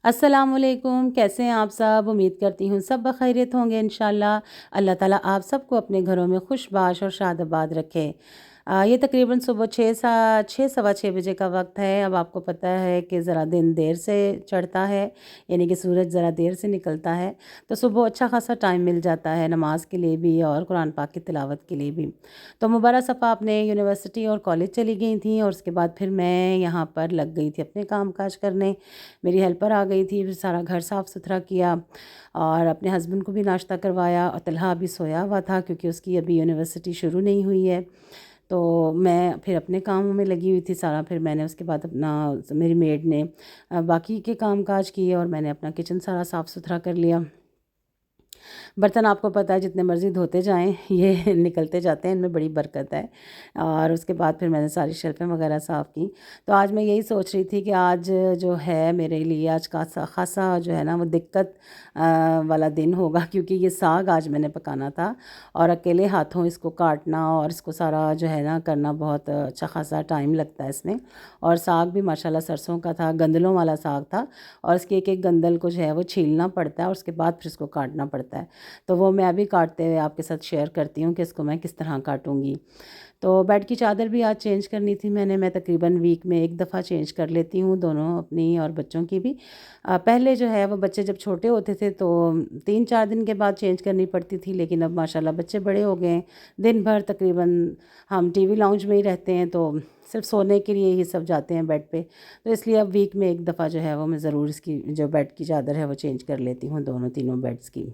अस्सलामुअलैकुम, कैसे हैं आप सब? उम्मीद करती हूँ सब बखैरियत होंगे इंशाल्लाह। अल्लाह ताला आप सबको अपने घरों में खुशबाश और शादाबाद रखे। ये तकरीबन सुबह 6 सवा 6 बजे का वक्त है। अब आपको पता है कि ज़रा दिन देर से चढ़ता है, यानी कि सूरज ज़रा देर से निकलता है, तो सुबह अच्छा खासा टाइम मिल जाता है नमाज के लिए भी और कुरान पाक की तिलावत के लिए भी। तो मुबारक सफ़ा अपने यूनिवर्सिटी और कॉलेज चली गई थी और उसके बाद फिर मैं यहाँ पर लग गई थी अपने काम काज करने। मेरी हेल्पर आ गई थी, फिर सारा घर साफ़ सुथरा किया और अपने हस्बैंड को भी नाश्ता करवाया और तलहा अभी सोया हुआ था क्योंकि उसकी अभी यूनिवर्सिटी शुरू नहीं हुई है। तो मैं फिर अपने कामों में लगी हुई थी सारा। फिर मैंने उसके बाद अपना मेरी मेड ने बाकी के काम काज किए और मैंने अपना किचन सारा साफ़ सुथरा कर लिया। बर्तन आपको पता है जितने मर्ज़ी धोते जाएं ये निकलते जाते हैं, इनमें बड़ी बरकत है। और उसके बाद फिर मैंने सारी शेल्फ़ें वगैरह साफ़ की। तो आज मैं यही सोच रही थी कि आज जो है मेरे लिए आज खासा जो है ना वो दिक्कत वाला दिन होगा क्योंकि ये साग आज मैंने पकाना था और अकेले हाथों इसको काटना और इसको सारा जो है ना करना बहुत अच्छा खासा टाइम लगता है इसमें। और साग भी माशाल्लाह सरसों का था, गंदलों वाला साग था और इसके एक एक गंदल को जो है वो छीलना पड़ता है और उसके बाद फिर इसको काटना पड़ता है। तो वो मैं अभी काटते हुए आपके साथ शेयर करती हूँ कि इसको मैं किस तरह काटूँगी। तो बेड की चादर भी आज चेंज करनी थी मैं तकरीबन वीक में एक दफ़ा चेंज कर लेती हूँ, दोनों अपनी और बच्चों की भी। पहले जो है वो बच्चे जब छोटे होते थे तो 3-4 दिन के बाद चेंज करनी पड़ती थी, लेकिन अब माशाल्लाह बच्चे बड़े हो गए हैं। दिन भर तकरीबन हम टीवी लाउंज में ही रहते हैं, तो सिर्फ सोने के लिए ही सब जाते हैं बेड पे। तो इसलिए अब वीक में एक दफ़ा जो है वो मैं ज़रूर इसकी जो बेड की चादर है वो चेंज कर लेती हूँ, दोनों तीनों बेड्स की।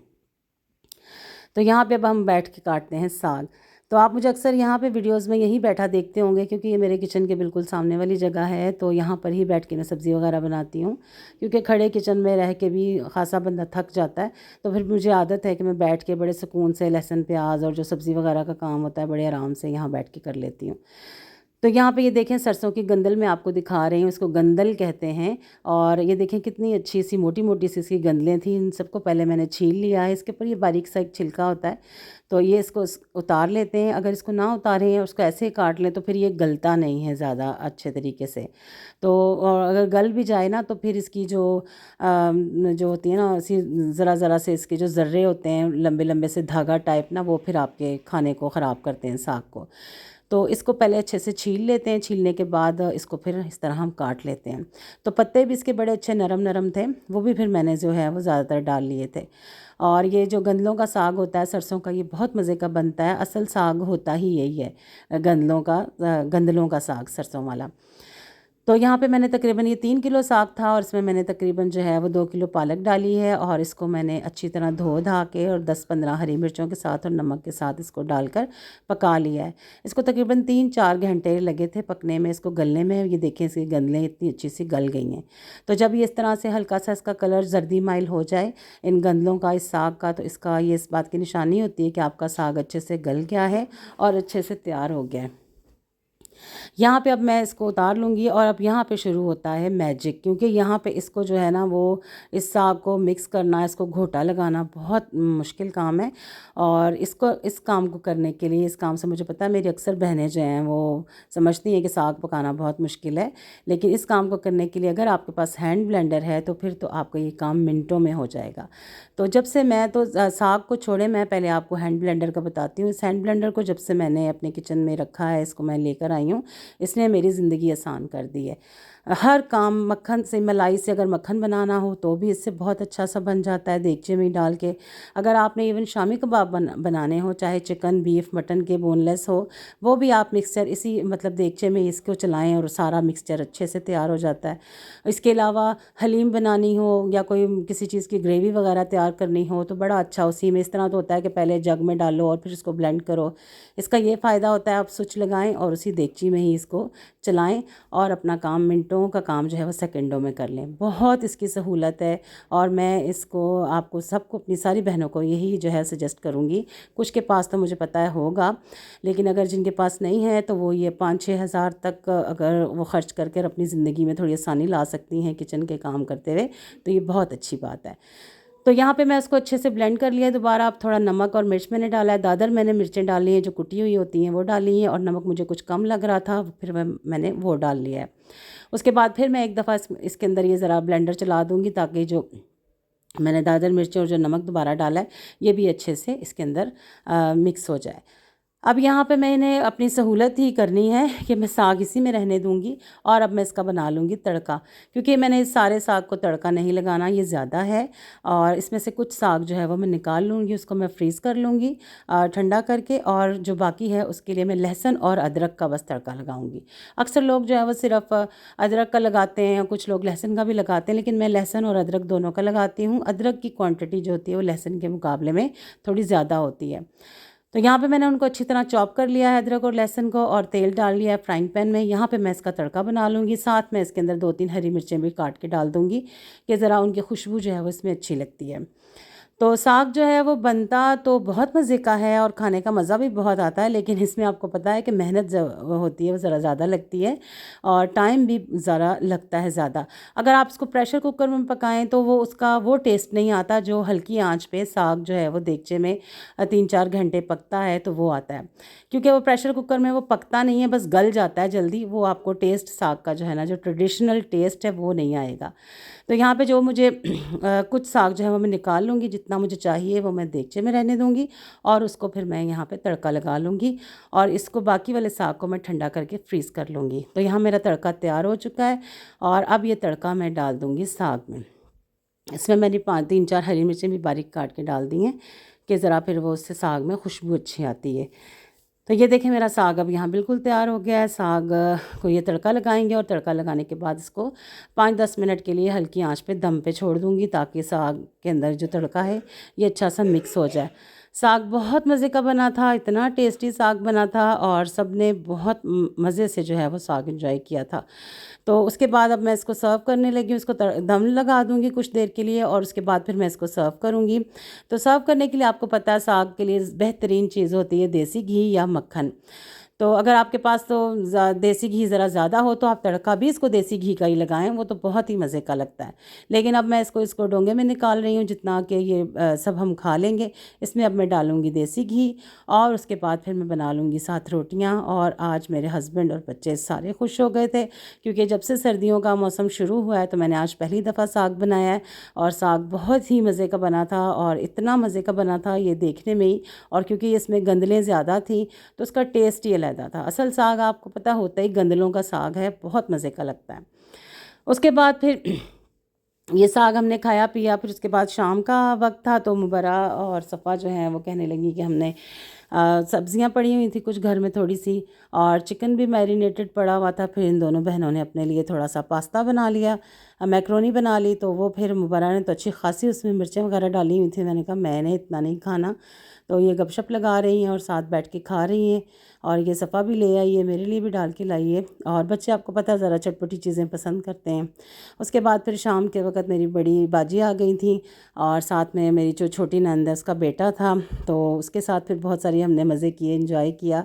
तो यहाँ पे अब हम बैठ के काटते हैं साग। तो आप मुझे अक्सर यहाँ पे वीडियोज़ में यहीं बैठा देखते होंगे क्योंकि ये मेरे किचन के बिल्कुल सामने वाली जगह है, तो यहाँ पर ही बैठ के मैं सब्ज़ी वगैरह बनाती हूँ। क्योंकि खड़े किचन में रह के भी ख़ासा बंदा थक जाता है, तो फिर मुझे आदत है कि मैं बैठ के बड़े सुकून से लहसुन प्याज और जो सब्ज़ी वगैरह का काम होता है बड़े आराम से यहाँ बैठ के कर लेती हूँ। तो यहाँ पे ये देखें सरसों की गंदल मैं आपको दिखा रही हूँ, इसको गंदल कहते हैं। और ये देखें कितनी अच्छी सी मोटी-मोटी सी इसकी गंदलें थी, इन सबको पहले मैंने छील लिया है। इसके ऊपर ये बारीक सा एक छिलका होता है, तो ये इसको उतार लेते हैं। अगर इसको ना उतारें और उसको ऐसे ही काट लें तो फिर ये गलता नहीं है ज़्यादा अच्छे तरीके से। तो और अगर गल भी जाए ना तो फिर इसकी जो होती है ना ऐसी ज़रा-ज़रा से इसके जो ज़र्रे होते हैं लंबे-लंबे से धागा टाइप ना, वो फिर आपके खाने को ख़राब करते हैं, साग को। तो इसको पहले अच्छे से छील लेते हैं, छीलने के बाद इसको फिर इस तरह हम काट लेते हैं। तो पत्ते भी इसके बड़े अच्छे नरम-नरम थे, वो भी फिर मैंने जो है वो ज़्यादातर डाल लिए थे। और ये जो गंदलों का साग होता है सरसों का, ये बहुत मज़े का बनता है। असल साग होता ही यही है, गंदलों का साग सरसों वाला। तो यहाँ पे मैंने तकरीबन ये 3 किलो साग था और इसमें मैंने तकरीबन जो है वो 2 किलो पालक डाली है और इसको मैंने अच्छी तरह धो धा के और 10-15 हरी मिर्चों के साथ और नमक के साथ इसको डालकर पका लिया है। इसको तकरीबन 3-4 घंटे लगे थे पकने में, इसको गलने में। ये देखें इसकी गंदलें इतनी अच्छी सी गल गई हैं। तो जब ये इस तरह से हल्का सा इसका कलर जर्दी माइल हो जाए इन गंदलों का, इस साग का, तो इसका ये इस बात की निशानी होती है कि आपका साग अच्छे से गल गया है और अच्छे से तैयार हो गया है। यहाँ पे अब मैं इसको उतार लूँगी और अब यहाँ पे शुरू होता है मैजिक, क्योंकि यहाँ पे इसको जो है ना वो इस साग को मिक्स करना, इसको घोटा लगाना बहुत मुश्किल काम है। और इस काम को करने के लिए, इस काम से मुझे पता है मेरी अक्सर बहनें जो हैं वो समझती हैं कि साग पकाना बहुत मुश्किल है, लेकिन इस काम को करने के लिए अगर आपके पास हैंड ब्लेंडर है तो फिर तो आपका ये काम मिनटों में हो जाएगा। तो जब से मैं तो साग को छोड़े, मैं पहले आपको हैंड ब्लेंडर का बताती हूँ। इस हैंड ब्लेंडर को जब से मैंने अपने किचन में रखा है, इसको मैं लेकर आई हूँ, इसने मेरी ज़िंदगी आसान कर दी है। हर काम, मक्खन से, मलाई से अगर मक्खन बनाना हो तो भी इससे बहुत अच्छा सा बन जाता है देगचे में डाल के। अगर आपने इवन शामी कबाब बनाने हो, चाहे चिकन बीफ मटन के बोनलेस हो, वो भी आप मिक्सचर इसी मतलब देगचे में इसको चलाएं और सारा मिक्सचर अच्छे से तैयार हो जाता है। इसके अलावा हलीम बनानी हो या कोई किसी चीज़ की ग्रेवी वगैरह तैयार करनी हो तो बड़ा अच्छा उसी में, इस तरह तो होता है कि पहले जग में डालो और फिर इसको ब्लेंड करो। इसका ये फ़ायदा होता है आप स्विच लगाएं और उसी देगची में ही इसको चलाएं और अपना काम, मिनटों का काम जो है वो सेकंडों में कर लें। बहुत इसकी सहूलत है और मैं इसको आपको सबको, अपनी सारी बहनों को यही जो है सजेस्ट करूँगी। कुछ के पास तो मुझे पता है होगा, लेकिन अगर जिनके पास नहीं है तो वो ये 5-6 हज़ार तक अगर वो ख़र्च करके अपनी ज़िंदगी में थोड़ी आसानी ला सकती हैं किचन के काम करते हुए, तो ये बहुत अच्छी बात है। तो यहाँ पे मैं इसको अच्छे से ब्लेंड कर लिया है दोबारा। अब थोड़ा नमक और मिर्च मैंने डाला है, दादर मैंने मिर्चें डाली हैं जो कुटी हुई होती हैं वो डाली हैं, और नमक मुझे कुछ कम लग रहा था फिर मैंने वो डाल लिया है। उसके बाद फिर मैं एक दफ़ा इसके अंदर ये ज़रा ब्लेंडर चला दूँगी ताकि जो मैंने दादर मिर्च और जो नमक दोबारा डाला है ये भी अच्छे से इसके अंदर मिक्स हो जाए। अब यहाँ पे मैंने अपनी सहूलत ही करनी है कि मैं साग इसी में रहने दूँगी, और अब मैं इसका बना लूँगी तड़का, क्योंकि मैंने इस सारे साग को तड़का नहीं लगाना, ये ज़्यादा है। और इसमें से कुछ साग जो है वो मैं निकाल लूँगी, उसको मैं फ्रीज़ कर लूँगी ठंडा करके, और जो बाकी है उसके लिए मैं लहसुन और अदरक का बस तड़का लगाऊँगी। अक्सर लोग जो है वो सिर्फ अदरक का लगाते हैं, कुछ लोग लहसुन का भी लगाते हैं, लेकिन मैं लहसुन और अदरक दोनों का लगाती हूँ। अदरक की क्वांटिटी जो होती है वो लहसुन के मुकाबले में थोड़ी ज़्यादा होती है। तो यहाँ पे मैंने उनको अच्छी तरह चॉप कर लिया है अदरक और लहसुन को, और तेल डाल लिया है फ्राइंग पैन में। यहाँ पे मैं इसका तड़का बना लूँगी, साथ में इसके अंदर 2-3 हरी मिर्चें भी काट के डाल दूँगी कि ज़रा उनकी खुशबू जो है वो इसमें अच्छी लगती है। तो साग जो है वो बनता तो बहुत मज़े का है और खाने का मज़ा भी बहुत आता है, लेकिन इसमें आपको पता है कि मेहनत जो होती है वो ज़रा ज़्यादा लगती है और टाइम भी ज़रा लगता है ज़्यादा। अगर आप इसको प्रेशर कुकर में पकाएं तो वो उसका वो टेस्ट नहीं आता जो हल्की आंच पे साग जो है वो देगचे में 3-4 घंटे पकता है तो वो आता है, क्योंकि वो प्रेशर कुकर में वो पकता नहीं है, बस गल जाता है जल्दी। वो आपको टेस्ट साग का जो है ना, जो ट्रेडिशनल टेस्ट है वो नहीं आएगा। तो यहाँ पे जो मुझे कुछ साग जो है वो मैं निकाल लूँगी, जितना मुझे चाहिए वो मैं देगचे में रहने दूँगी, और उसको फिर मैं यहाँ पे तड़का लगा लूँगी, और इसको बाकी वाले साग को मैं ठंडा करके फ्रीज़ कर लूँगी। तो यहाँ मेरा तड़का तैयार हो चुका है, और अब ये तड़का मैं डाल दूँगी साग में। इसमें मैंने 3-4 हरी मिर्चें भी बारीक काट के डाल दी हैं कि ज़रा फिर वो उससे साग में खुशबू अच्छी आती है। तो ये देखें मेरा साग अब यहाँ बिल्कुल तैयार हो गया है। साग को ये तड़का लगाएंगे, और तड़का लगाने के बाद इसको 5-10 मिनट के लिए हल्की आंच पे दम पे छोड़ दूँगी, ताकि साग के अंदर जो तड़का है ये अच्छा सा मिक्स हो जाए। साग बहुत मज़े का बना था, इतना टेस्टी साग बना था, और सब ने बहुत मज़े से जो है वो साग एंजॉय किया था। तो उसके बाद अब मैं इसको सर्व करने लगी हूँ। इसको दम लगा दूँगी कुछ देर के लिए, और उसके बाद फिर मैं इसको सर्व करूँगी। तो सर्व करने के लिए आपको पता है साग के लिए बेहतरीन चीज़ होती है देसी घी या मक्खन। तो अगर आपके पास तो देसी घी ज़रा ज़्यादा हो तो आप तड़का भी इसको देसी घी का ही लगाएं, वो तो बहुत ही मज़े का लगता है। लेकिन अब मैं इसको डोंगे में निकाल रही हूँ जितना कि ये सब हम खा लेंगे। इसमें अब मैं डालूँगी देसी घी, और उसके बाद फिर मैं बना लूँगी साथ रोटियाँ। और आज मेरे हस्बैंड और बच्चे सारे खुश हो गए थे, क्योंकि जब से सर्दियों का मौसम शुरू हुआ है तो मैंने आज पहली दफ़ा साग बनाया है, और साग बहुत ही मज़े का बना था, और इतना मज़े का बना था ये देखने में ही। और क्योंकि इसमें गंदलें ज़्यादा थी तो उसका टेस्ट ही अलग था। असल साग आपको पता होता ही गंदलों का साग है, बहुत मज़े का लगता है। उसके बाद फिर ये साग हमने खाया पिया। फिर उसके बाद शाम का वक्त था, तो मुबरा और सफ़ा जो है वो कहने लगी कि हमने सब्जियां पड़ी हुई थी कुछ घर में थोड़ी सी, और चिकन भी मैरिनेटेड पड़ा हुआ था। फिर इन दोनों बहनों ने अपने लिए थोड़ा सा पास्ता बना लिया, मैक्रोनी बना ली। तो वो फिर मुबरा ने तो अच्छी खासी उसमें मिर्चें वगैरह डाली हुई थी। मैंने कहा मैंने इतना नहीं खाना, तो ये गपशप लगा रही हैं और साथ बैठ के खा रही हैं। और ये सफ़ा भी ले आई है, मेरे लिए भी डाल के लाई है। और बच्चे आपको पता है ज़रा चटपटी चीज़ें पसंद करते हैं। उसके बाद फिर शाम के वक़्त मेरी बड़ी बाजी आ गई थी, और साथ में मेरी जो छोटी नंद है उसका बेटा था, तो उसके साथ फिर बहुत सारी हमने मज़े किए, एंजॉय किया।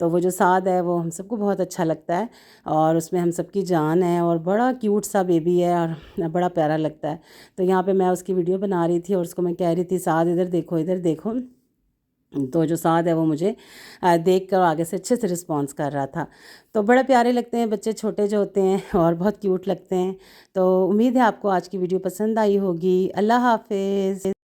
तो वो जो साग है वो हम सबको बहुत अच्छा लगता है, और उसमें हम सबकी जान है, और बड़ा क्यूट सा बेबी है और बड़ा प्यारा लगता है। तो यहाँ पे मैं उसकी वीडियो बना रही थी और उसको मैं कह रही थी साद इधर देखो, इधर देखो। तो जो साद है वो मुझे देख कर आगे से अच्छे से रिस्पॉन्स कर रहा था। तो बड़े प्यारे लगते हैं बच्चे, छोटे जो होते हैं, और बहुत क्यूट लगते हैं। तो उम्मीद है आपको आज की वीडियो पसंद आई होगी। अल्लाह हाफ़िज़।